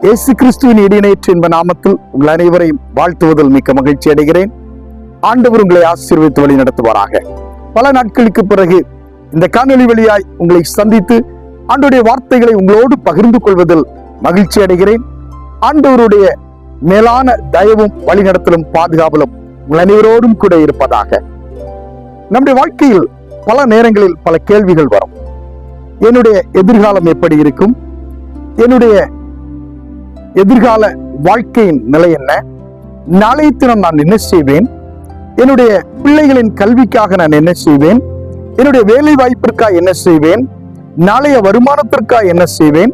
இயேசு கிறிஸ்துவின் இடையினேற்று என்ப நாமத்தில் உங்கள் அனைவரையும் வாழ்த்துவதில் மிக்க மகிழ்ச்சி அடைகிறேன். ஆண்டவர் உங்களை ஆசீர்வதித்து வழி நடத்துவாராக. பல நாட்களுக்கு பிறகு இந்த காணொலி வழியாய் உங்களை சந்தித்து ஆண்டவருடைய வார்த்தைகளை உங்களோடு பகிர்ந்து கொள்வதில் மகிழ்ச்சி அடைகிறேன். ஆண்டவருடைய மேலான தயவும் வழிநடத்தலும் பாதுகாவலும் உங்கள் அனைவரோடும் கூட இருப்பதாக. நம்முடைய வாழ்க்கையில் பல நேரங்களில் பல கேள்விகள் வரும். என்னுடைய எதிர்காலம் எப்படி இருக்கும்? என்னுடைய எதிர்கால வாழ்க்கையின் நிலை என்ன? நாளைய தினம் நான் என்ன செய்வேன்? என்னுடைய பிள்ளைகளின் கல்விக்காக நான் என்ன செய்வேன்? என்னுடைய வேலை வாய்ப்பிற்காக என்ன செய்வேன்? நாளைய வருமானத்திற்காக என்ன செய்வேன்?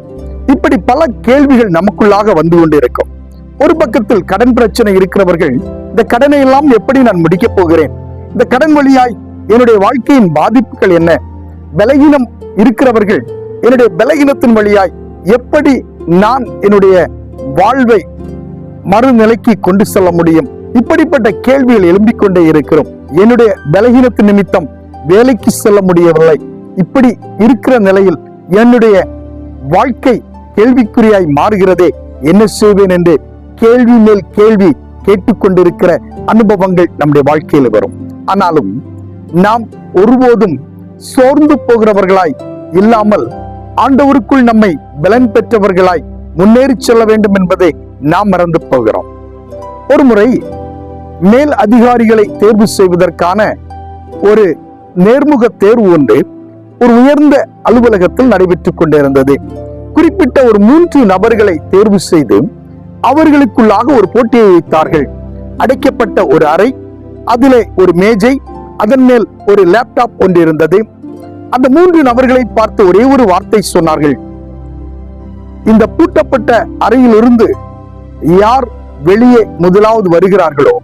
இப்படி பல கேள்விகள் நமக்குள்ளாக வந்து கொண்டிருக்கும். ஒரு பக்கத்தில் கடன் பிரச்சனை இருக்கிறவர்கள், இந்த கடனை எல்லாம் எப்படி நான் முடிக்கப் போகிறேன்? இந்த கடன் வழியாய் என்னுடைய வாழ்க்கையின் பாதிப்புகள் என்ன? பலகீனம் இருக்கிறவர்கள், என்னுடைய பலகீனத்தின் வழியாய் எப்படி நான் என்னுடைய வாழ்வை மறுநிலைக்கு கொண்டு செல்ல முடியும்? இப்படிப்பட்ட கேள்விகள் எழும்பிக் கொண்டே இருக்கிறோம். என்னுடைய பலகீனத்தின் நிமித்தம் வேலைக்கு செல்ல முடியவில்லை. இப்படி இருக்கிற நிலையில் என்னுடைய வாழ்க்கை கேள்விக்குறியாய் மாறுகிறதே, என்ன செய்வேன் என்று கேள்வி மேல் கேள்வி கேட்டுக்கொண்டிருக்கிற அனுபவங்கள் நம்முடைய வாழ்க்கையில் வரும். ஆனாலும் நாம் ஒருபோதும் சோர்ந்து போகிறவர்களாய் இல்லாமல் ஆண்டவருக்குள் நம்மை பலன் பெற்றவர்களாய் முன்னேறி செல்ல வேண்டும் என்பதை நாம் மறந்து போகிறோம். ஒரு முறை மேல் அதிகாரிகளை தேர்வு செய்வதற்கான ஒரு நேர்முக தேர்வு ஒன்று ஒரு உயர்ந்த அலுவலகத்தில் நடைபெற்றுக் கொண்டிருந்தது. குறிப்பிட்ட ஒரு 3 நபர்களை தேர்வு செய்து அவர்களுக்குள்ளாக ஒரு போட்டியை வைத்தார்கள். அடைக்கப்பட்ட ஒரு அறை, அதிலே ஒரு மேஜை, அதன் மேல் ஒரு லேப்டாப் ஒன்று இருந்தது. அந்த 3 நபர்களை பார்த்து ஒரே ஒரு வார்த்தை சொன்னார்கள்: இந்த பூட்டப்பட்ட அறையிலிருந்து யார் வெளியே முதலாவது வருகிறார்களோ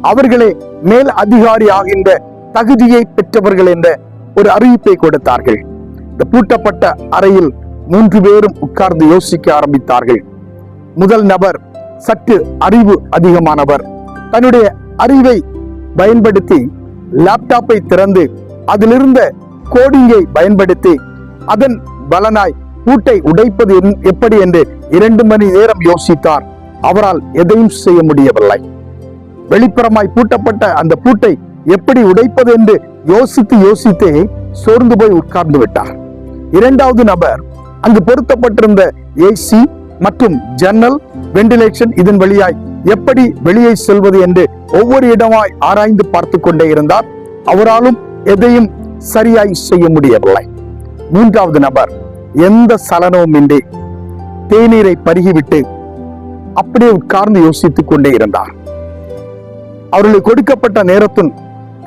அவர்களே மேல் அதிகாரி ஆகின்ற தகுதியை பெற்றவர்கள் என்ற ஒரு அறிவிப்பை கொடுத்தார்கள். இந்த பூட்டப்பட்ட அறையில் 3 பேரும் உட்கார்ந்து யோசிக்க ஆரம்பித்தார்கள். முதல் நபர் சற்று அறிவு அதிகமானவர். தன்னுடைய அறிவை பயன்படுத்தி லேப்டாப்பை திறந்து அதிலிருந்த கோடிங்கை பயன்படுத்தி அதன் பலனாய் பூட்டை உடைப்பது எப்படி என்று 2 மணி நேரம் யோசித்தார். அவரால் எதையும் செய்ய முடியவில்லை. வெளிப்புறமாய் பூட்டப்பட்ட அந்த பூட்டை எப்படி உடைப்பது என்று யோசித்தே சோர்ந்து போய் உட்கார்ந்து விட்டார். 2வது நபர் அங்கு பொருத்தப்பட்டிருந்த ஏசி மற்றும் ஜன்னல், வெண்டிலேஷன், இதன் வழியாய் எப்படி வெளியே செல்வது என்று ஒவ்வொரு இடமாய் ஆராய்ந்து பார்த்து கொண்டே இருந்தார். அவராலும் எதையும் சரியாய் செய்ய முடியவில்லை. 3வது நபர் எந்த சலனமும் இன்றி தேநீரை பருகிவிட்டு அப்படியே உட்கார்ந்து யோசித்துக் கொண்டே இருந்தார். அவர்களுக்கு கொடுக்கப்பட்ட நேரத்தின்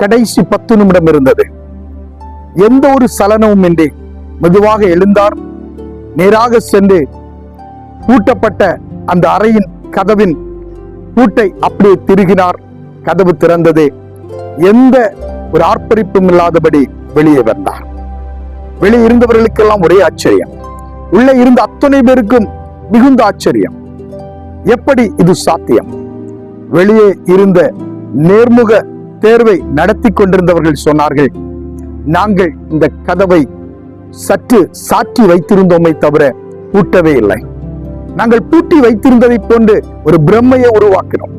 கடைசி 10 நிமிடம் இருந்தது. எந்த ஒரு சலனமும் இன்றி மெதுவாக எழுந்தார். நேராக சென்று பூட்டப்பட்ட அந்த அறையின் கதவின் பூட்டை அப்படியே திருகினார். கதவு திறந்தது. எந்த ஒரு ஆர்ப்பரிப்பும் இல்லாதபடி வெளியே வந்தார். வெளியே இருந்தவர்களுக்கெல்லாம் ஒரே ஆச்சரியம். உள்ளே இருந்த அத்தனை பேருக்கும் மிகுந்த ஆச்சரியம். எப்படி இது சாத்தியம்? வெளியே இருந்த நேர்முக தேர்வை நடத்தி கொண்டிருந்தவர்கள் சொன்னார்கள், நாங்கள் இந்த கதவை சற்று சாற்றி வைத்திருந்தோமே தவிர பூட்டவே இல்லை. நாங்கள் பூட்டி வைத்திருந்ததை போன்று ஒரு பிரம்மையை உருவாக்கினோம்.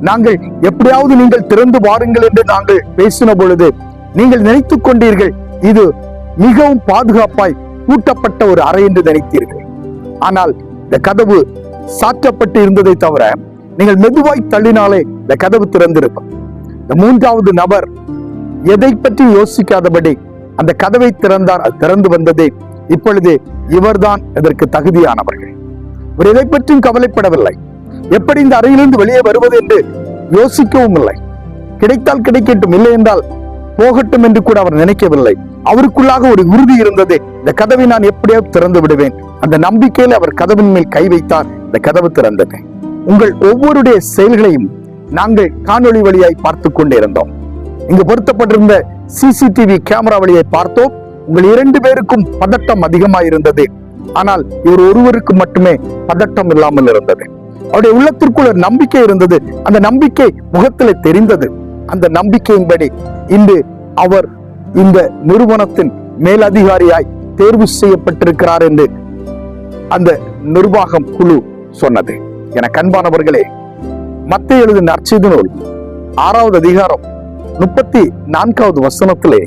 நாங்கள் எப்படியாவது நீங்கள் திறந்து வாருங்கள் என்று நாங்கள் பேசின பொழுது நீங்கள் நினைத்துக் கொண்டீர்கள் இது மிகவும் பாதுகாப்பாய் பூட்டப்பட்ட ஒரு அறை என்று நினைத்தீர்கள். ஆனால் இந்த கதவு சாற்றப்பட்டு இருந்ததை தவிர நீங்கள் மெதுவாய் தள்ளினாலே இந்த கதவு திறந்திருக்கும். இந்த 3வது நபர் எதை பற்றி யோசிக்காதபடி அந்த கதவை திறந்தார். அது திறந்து வந்தது. இப்பொழுது இவர்தான் இதற்கு தகுதியானவர்கள். இவர் எதை பற்றியும் கவலைப்படவில்லை. எப்படி இந்த அறையிலிருந்து வெளியே வருவது என்று யோசிக்கவும் இல்லை. கிடைத்தால் கிடைக்கட்டும், இல்லை என்றால் போகட்டும் என்று கூட அவர் நினைக்கவில்லை. அவருக்குள்ளாக ஒரு உறுதி இருந்தது, இந்த கதவை நான் எப்படியாவது திறந்து விடுவேன். அந்த நம்பிக்கையில் அவர் கதவின் மேல் கை வைத்தார். இந்த கதவு திறந்தது. உங்கள் ஒவ்வொருடைய செயல்களையும் நாங்கள் காணொளி வழியாய் பார்த்து கொண்டே இருந்தோம். இங்கு பொருத்தப்பட்டிருந்த சிசிடிவி கேமரா வழியை பார்த்தோம். உங்கள் 2 பேருக்கும் பதட்டம் அதிகமாக இருந்தது. ஆனால் இவர் ஒருவருக்கு மட்டுமே பதட்டம் இல்லாமல் இருந்தது. அவருடைய உள்ளத்திற்குள் ஒரு நம்பிக்கை இருந்தது. அந்த நம்பிக்கை முகத்தில் தெரிந்தது. அந்த நம்பிக்கையின்படி இன்று அவர் இந்த நிறுவனத்தின் மேலதிகாரியாய் தேர்வு செய்யப்பட்டிருக்கிறார் என்று அந்த நிர்வாகம் குழு சொன்னது. என கண்பானவர்களே, மத்தேயு எழுதின நற்செய்தி நூல் 6வது அதிகாரம் 34வது வசனத்திலே,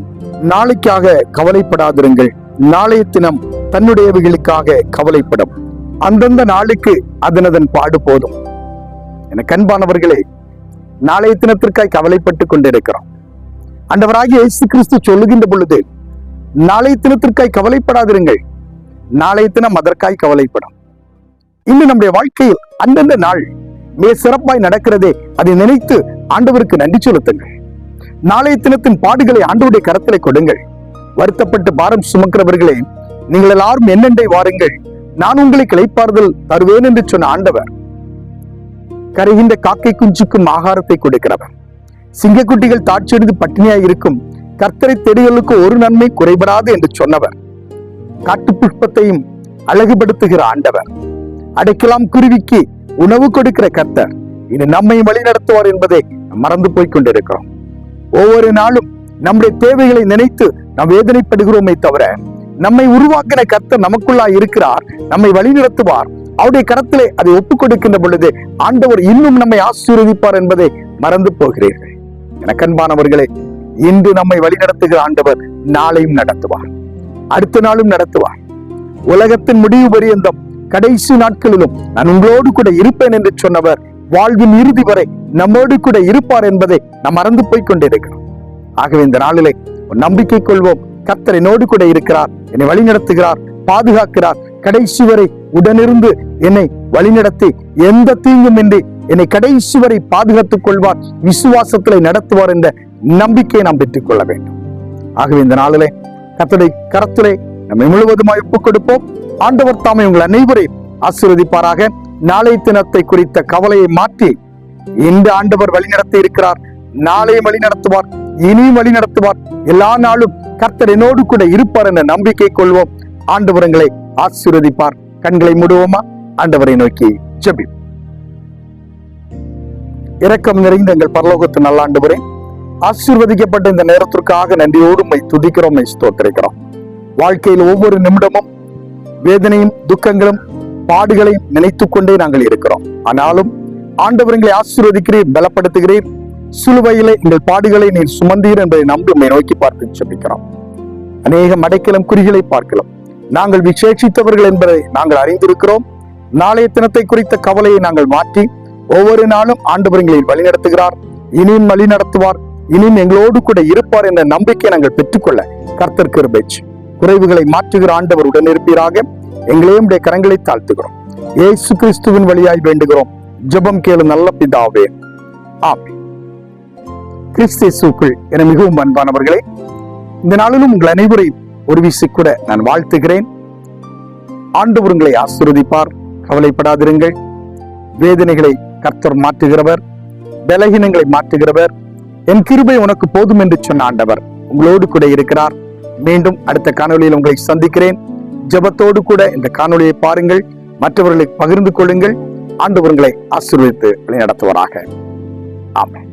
நாளைக்காக கவலைப்படாதிருங்கள், நாளைய தினம் தன்னுடையவைகளுக்காக கவலைப்படும், அந்தந்த நாளுக்கு அதனதன் பாடு போதும். என கண்பானவர்களே, நாளைய தினத்திற்காய் கவலைப்பட்டுக் கொண்டிருக்கிறோம். ஆண்டவராகிய இயேசு கிறிஸ்து சொல்லுகின்ற பொழுது, நாளைய தினத்திற்காய் கவலைப்படாதிருங்கள், நாளைய தினம் அதற்காய் கவலைப்படும். இன்னும் நம்முடைய வாழ்க்கையில் அந்தந்த நாள் மிக சிறப்பாய் நடக்கிறதே, அதை நினைத்து ஆண்டவருக்கு நன்றி செலுத்துங்கள். நாளைய தினத்தின் பாடுகளை ஆண்டவருடைய கரத்திலே கொடுங்கள். வருத்தப்பட்டு பாரம் சுமக்கிறவர்களே, நீங்கள் எல்லாரும் என்னென்றை வாருங்கள், நான் உங்களுக்கு இளைப்பாறுதல் தருவேன் என்று சொன்ன ஆண்டவர், கரைகின்ற காக்கை குஞ்சுக்கும் ஆகாரத்தை கொடுக்கிறவர், சிங்கக்குட்டிகள் தாட்சியெடுத்து பட்டினியாய் இருக்கும் கர்த்தரை தேடுகளுக்கு ஒரு நன்மை குறைபடாது என்று சொன்னவர், காட்டு புஷ்பத்தையும் அழகுபடுத்துகிற ஆண்டவர், அடைக்கலாம் குருவிக்கு உணவு கொடுக்கிற கர்த்தர் இனி நம்மை வழி நடத்துவார் என்பதை மறந்து போய் கொண்டிருக்கிறோம். ஒவ்வொரு நாளும் நம்முடைய தேவைகளை நினைத்து நாம் வேதனைப்படுகிறோமே தவிர, நம்மை உருவாக்கின கர்த்தர் நமக்குள்ளா இருக்கிறார், நம்மை வழி நடத்துவார், அவருடைய கரத்திலே அதை ஒப்புக் கொடுக்கின்ற பொழுது ஆண்டவர் இன்னும் நம்மை ஆசீர்வதிப்பார் என்பதை மறந்து போகிறீர்கள். எனக்கு அன்பானவர்களே, இன்று நம்மை வழி நடத்துகிற ஆண்டவர் நாளையும் நடத்துவார், அடுத்த நாளும் நடத்துவார். உலகத்தின் முடிவு பரியந்தம் கடைசி நாட்களிலும் நான் உங்களோடு கூட இருப்பேன் என்று சொன்னவர் வாழ்வின் இறுதி வரை நம்மோடு கூட இருப்பார் என்பதை நாம் மறந்து போய் கொண்டிருக்கிறோம். ஆகவே இந்த நாளிலே நம்பிக்கை கொள்வோம். கர்த்தர் என்னோடு கூட இருக்கிறார், என்னை வழி நடத்துகிறார், பாதுகாக்கிறார், கடைசி வரை உடனிருந்து என்னை வழிநடத்தி எந்த தீங்கும் இன்றி என்னை கடைசி வரை பாதுகாத்துக் கொள்வார், விசுவாசத்திலே நடத்துவார் என்ற நம்பிக்கையை நாம் பெற்றுக் கொள்ள வேண்டும். ஆகவே இந்த நாளிலே கர்த்தருடைய கரத்திலே நம்மை முழுவதுமாய் ஒப்புக் கொடுப்போம். ஆண்டவர் தாமே உங்கள் அனைவரையும் ஆசீர்வதிப்பாராக. நாளைய தினத்தை குறித்த கவலையை மாற்றி இந்த ஆண்டவர் வழிநடத்தி இருக்கிறார், நாளையும் வழி நடத்துவார், இனியும் வழி நடத்துவார். எல்லா நாளும் கர்த்தர் என்னோடு கூட இருப்பார் என்ற நம்பிக்கை கொள்வோம். ஆண்டவரங்களை ஆசீர்வதிப்பார். கண்களை மூடுவோமா? ஆண்டவரை நோக்கி ஜெபிப்போம். இரக்கம் நிறைந்த எங்கள் பரலோகத்து நல்ல ஆண்டவரே, ஆசீர்வதிக்கப்பட்ட இந்த நேரத்திற்காக நன்றியோடு உம்மை துதிக்கிறோம், உம்மை ஸ்தோத்திரிக்கிறோம். வாழ்க்கையில் ஒவ்வொரு நிமிடமும் வேதனையும் துக்கங்களும் பாடுகளையும் நினைத்துக் கொண்டே நாங்கள் இருக்கிறோம். ஆனாலும் ஆண்டவர்களை ஆசீர்வதிக்கிறீர், பலப்படுத்துகிறீர். சிலுவையிலே எங்கள் பாடுகளை நீர் சுமந்தீர் என்பதை நம்பி உம்மை நோக்கி பார்த்து ஜெபிக்கிறோம். அநேக மடைக்கலம் குறிகளை பார்க்கலாம். நாங்கள் விசேஷித்தவர்கள் என்பதை நாங்கள் அறிந்திருக்கிறோம். நாளைய தினத்தை குறித்த கவலையை நாங்கள் மாற்றி ஒவ்வொரு நாளும் ஆண்டவர்களை வழிநடத்துகிறார், இனியும் வழி நடத்துவார், இனியும் எங்களோடு கூட இருப்பார் என்ற நம்பிக்கை நாங்கள் பெற்றுக்கொள்ள கர்த்தர் கிருபை செய்யும். குறைவுகளை மாற்றுகிற ஆண்டவர் உடன் இருப்பீராக. எங்களையும் கரங்களை தாழ்த்துகிறோம். இயேசு கிறிஸ்துவின் வழியாய் வேண்டுகிறோம். ஜெபம் கேளு நல்ல பிதாவே, ஆமென். கிறிஸ்தேசுக்குள் என மிகவும் அன்பானவர்களே, இந்த நாளிலும் உங்கள் அனைவரையும் ஒரு வீசி கூட நான் வாழ்த்துகிறேன். ஆண்டவர் உங்களை ஆசீர்வதிப்பார். கவலைப்படாதிருங்கள். வேதனைகளை கர்த்தர் மாற்றுகிறவர், பலகீனங்களை மாற்றுகிறவர். என் கிருபை உனக்கு போதும் என்று சொன்ன ஆண்டவர் உங்களோடு கூட இருக்கிறார். மீண்டும் அடுத்த காணொலியில் உங்களை சந்திக்கிறேன். ஜெபத்தோடு கூட இந்த காணொலியை பாருங்கள், மற்றவர்களை பகிர்ந்து கொள்ளுங்கள். ஆண்டவர் உங்களை ஆசீர்வதித்து வழி நடத்துவாராக. ஆமென்.